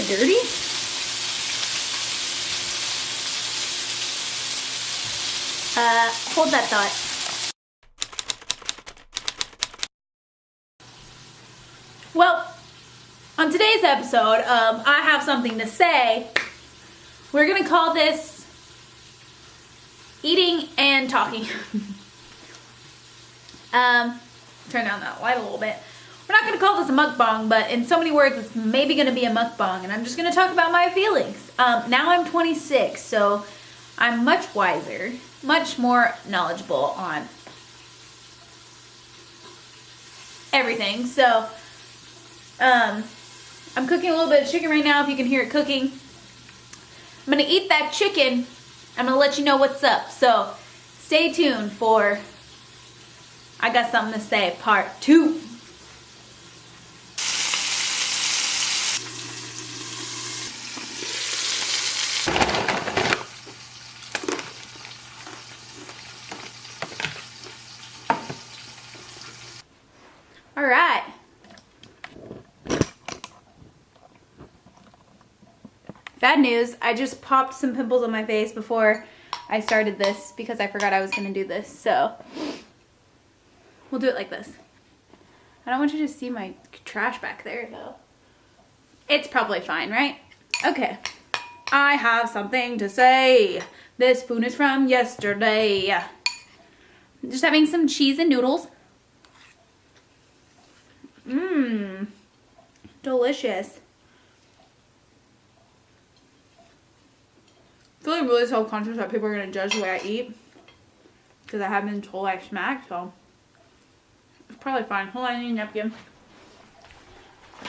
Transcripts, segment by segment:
it dirty? Hold that thought. Well, on today's episode, I have something to say. We're gonna call this eating and talking. Turn down that light a little bit. We're not gonna call this a mukbang, but in so many words, it's maybe gonna be a mukbang, and I'm just gonna talk about my feelings. Now I'm 26, so I'm much wiser, much more knowledgeable on everything. So, I'm cooking a little bit of chicken right now, if you can hear it cooking. I'm gonna eat that chicken. I'm gonna let you know what's up. So, stay tuned for I Got Something to Say Part 2. All right. Bad news, I just popped some pimples on my face before I started this because I forgot I was gonna do this, so we'll do it like this. I don't want you to see my trash back there though. It's probably fine, right? Okay. I have something to say. This spoon is from yesterday. Just having some cheese and noodles. Mmm. Delicious. I feel like really self-conscious that people are going to judge the way I eat. Because I have been told I smack, so it's probably fine. Hold on, I need a napkin.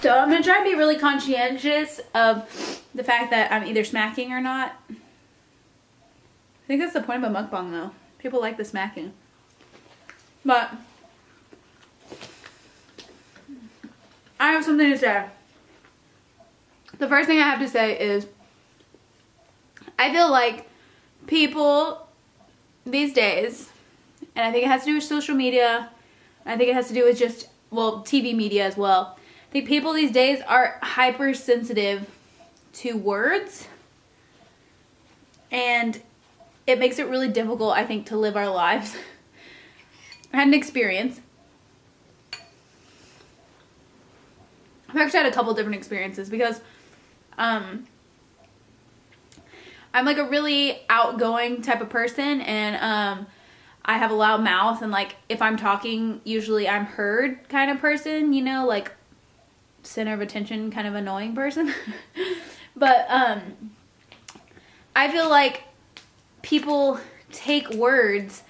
So I'm going to try to be really conscientious of the fact that I'm either smacking or not. I think that's the point of a mukbang though. People like the smacking. But I have something to say. The first thing I have to say is I feel like people these days, and I think it has to do with social media, I think it has to do with just, well, TV media as well. I think people these days are hypersensitive to words, and it makes it really difficult, I think, to live our lives. I had an experience. I've actually had a couple different experiences because I'm like a really outgoing type of person, and I have a loud mouth, and like if I'm talking, usually I'm heard kind of person, you know, like center of attention kind of annoying person. But I feel like people take words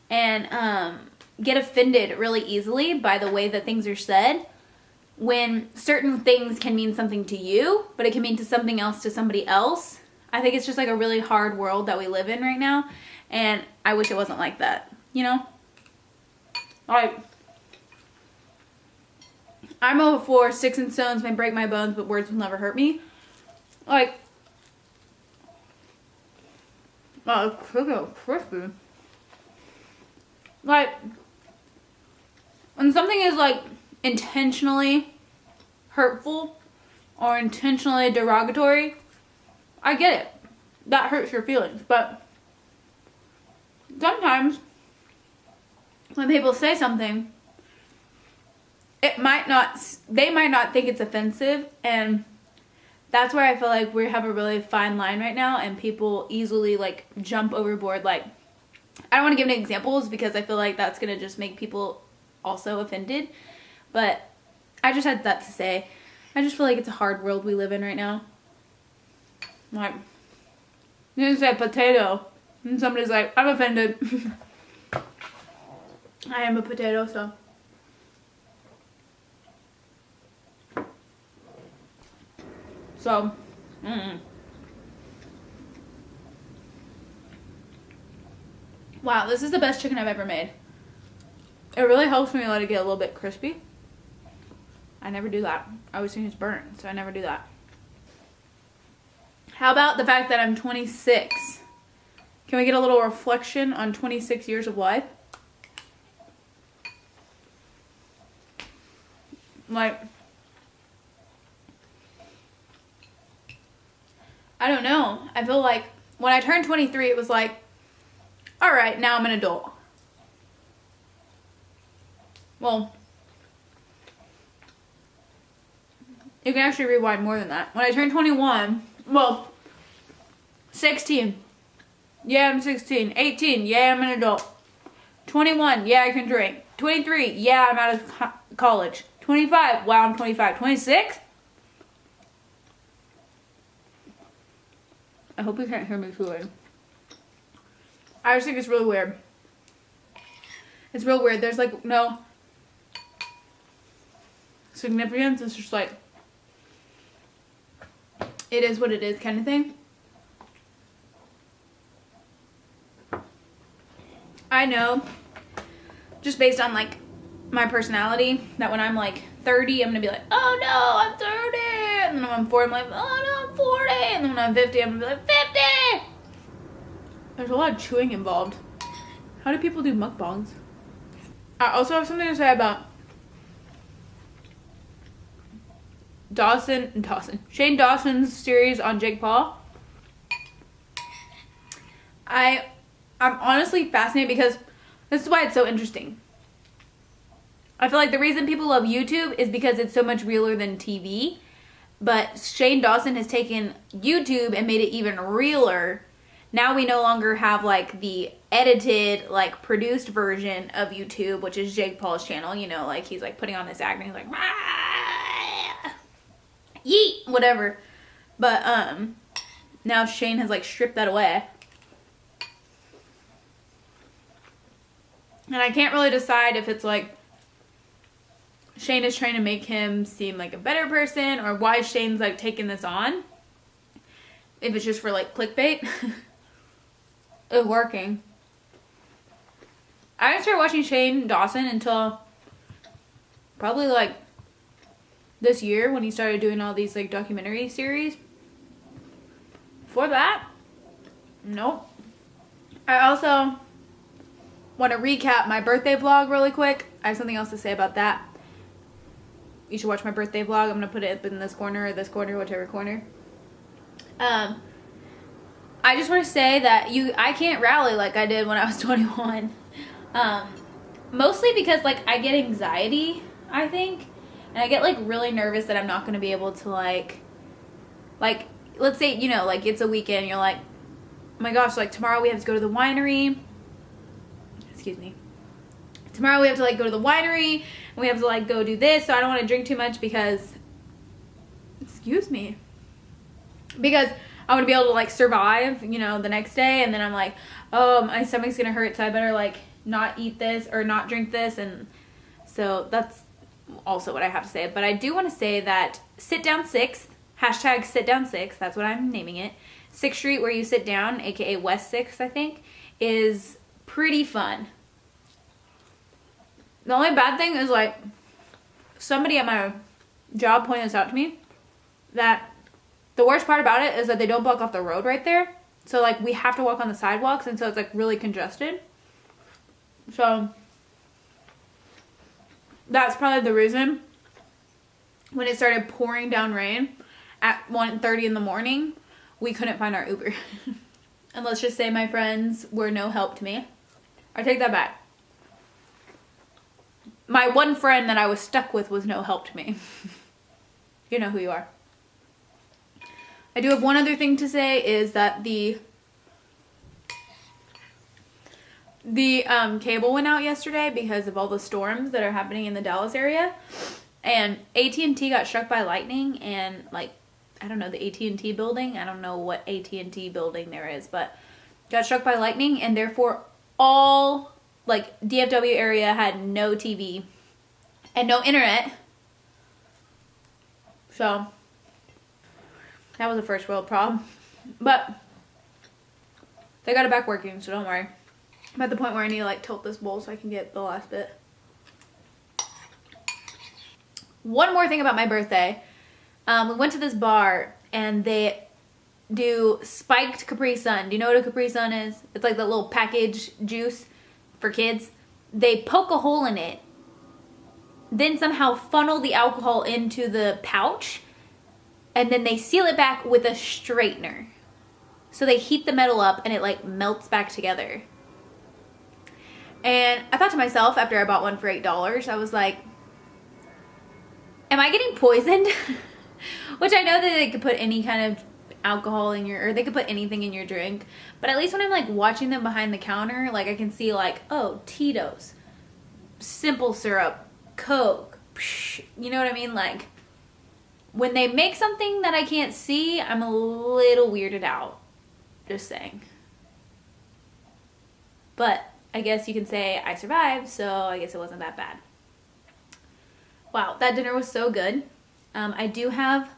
and get offended really easily by the way that things are said, when certain things can mean something to you, but it can mean to something else to somebody else. I think it's just like a really hard world that we live in right now, and I wish it wasn't like that, you know? Like, I'm all for sticks and stones may break my bones, but words will never hurt me. Like, oh, it's crispy. Like, when something is like intentionally hurtful or intentionally derogatory, I get it. That hurts your feelings. But sometimes when people say something, they might not think it's offensive, and that's where I feel like we have a really fine line right now, and people easily like jump overboard. Like, I don't want to give any examples because I feel like that's going to just make people also offended, but I just had that to say. I just feel like it's a hard world we live in right now. Like, you say potato, and somebody's like, I'm offended. I am a potato, so. Wow, this is the best chicken I've ever made. It really helps me let it get a little bit crispy. I never do that. I always think it's burnt, so I never do that. How about the fact that I'm 26? Can we get a little reflection on 26 years of life? Like, I don't know. I feel like when I turned 23, it was like, all right, now I'm an adult. Well, you can actually rewind more than that. When I turned 21, well, 16. Yeah, I'm 16. 18. Yeah, I'm an adult. 21. Yeah, I can drink. 23. Yeah, I'm out of college. 25. Wow, I'm 25. 26. I hope you can't hear me chewing. I just think it's really weird. It's real weird. There's like no significance. It's just like, it is what it is kind of thing. I know, just based on like my personality, that when I'm like 30, I'm gonna be like, oh no, I'm 30. And then when I'm 40, I'm like, oh no, I'm 40. And then when I'm 50, I'm gonna be like, 50. There's a lot of chewing involved. How do people do mukbangs? I also have something to say about Shane Dawson's series on Jake Paul. I'm honestly fascinated because this is why it's so interesting. I feel like the reason people love YouTube is because it's so much realer than TV. But Shane Dawson has taken YouTube and made it even realer. Now we no longer have like the edited, like produced version of YouTube, which is Jake Paul's channel. You know, like he's like putting on this act and he's like, yeet, whatever. But now Shane has like stripped that away. And I can't really decide if it's like Shane is trying to make him seem like a better person, or why Shane's like taking this on. If it's just for like clickbait. It's working. I didn't start watching Shane Dawson until probably like this year, when he started doing all these like documentary series. Before that, nope. I also want to recap my birthday vlog really quick. I have something else to say about that. You should watch my birthday vlog. I'm going to put it up in this corner or this corner, whichever corner. I just want to say that I can't rally like I did when I was 21. Mostly because like I get anxiety, I think. And I get like really nervous that I'm not going to be able to like let's say, you know, like it's a weekend. You're like, oh my gosh, like tomorrow we have to go to the winery. Excuse me. Tomorrow we have to like go to the winery and we have to like go do this. So I don't want to drink too much because, excuse me, because I want to be able to like survive, you know, the next day. And then I'm like, oh, my stomach's going to hurt. So I better like not eat this or not drink this. And so that's also what I have to say. But I do want to say that Sit Down 6th, hashtag Sit Down 6th, that's what I'm naming it. 6th Street where you sit down, aka West 6th, I think, is pretty fun. The only bad thing is like somebody at my job pointed this out to me, that the worst part about it is that they don't block off the road right there. So like we have to walk on the sidewalks, and so it's like really congested. So that's probably the reason when it started pouring down rain at 1:30 in the morning, we couldn't find our Uber. And let's just say my friends were no help to me. I take that back. My one friend that I was stuck with was no help to me. You know who you are. I do have one other thing to say, is that the cable went out yesterday because of all the storms that are happening in the Dallas area. And AT&T got struck by lightning, and like, I don't know, the AT&T building, I don't know what AT&T building there is, but got struck by lightning, and therefore all like DFW area had no TV and no internet. So that was a first world problem, but they got it back working, so don't worry. I'm at the point where I need to like tilt this bowl so I can get the last bit. One more thing about my birthday. We went to this bar and they do spiked Capri Sun. Do you know what a Capri Sun is? It's like the little package juice for kids. They poke a hole in it, then somehow funnel the alcohol into the pouch, and then they seal it back with a straightener. So they heat the metal up and it like melts back together. And I thought to myself after I bought one for $8, I was like, am I getting poisoned? Which I know that they could put any kind of alcohol in your, or they could put anything in your drink. But at least when I'm like watching them behind the counter, like I can see like, oh, Tito's, simple syrup, Coke, you know what I mean? Like when they make something that I can't see, I'm a little weirded out. Just saying. But I guess you can say I survived, so I guess it wasn't that bad. Wow, that dinner was so good. I do have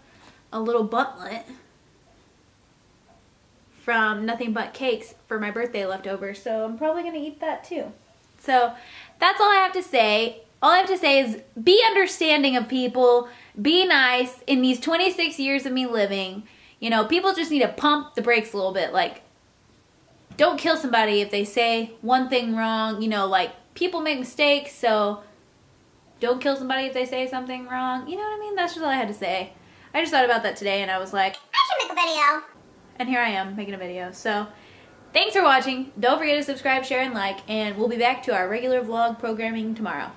a little buntlet from Nothing But Cakes for my birthday leftover, so I'm probably gonna eat that too. So that's all I have to say. All I have to say is be understanding of people, be nice. In these 26 years of me living, you know, people just need to pump the brakes a little bit. Like, don't kill somebody if they say one thing wrong. You know, like, people make mistakes, so don't kill somebody if they say something wrong. You know what I mean? That's just all I had to say. I just thought about that today, and I was like, I should make a video. And here I am, making a video. So, thanks for watching. Don't forget to subscribe, share, and like, and we'll be back to our regular vlog programming tomorrow.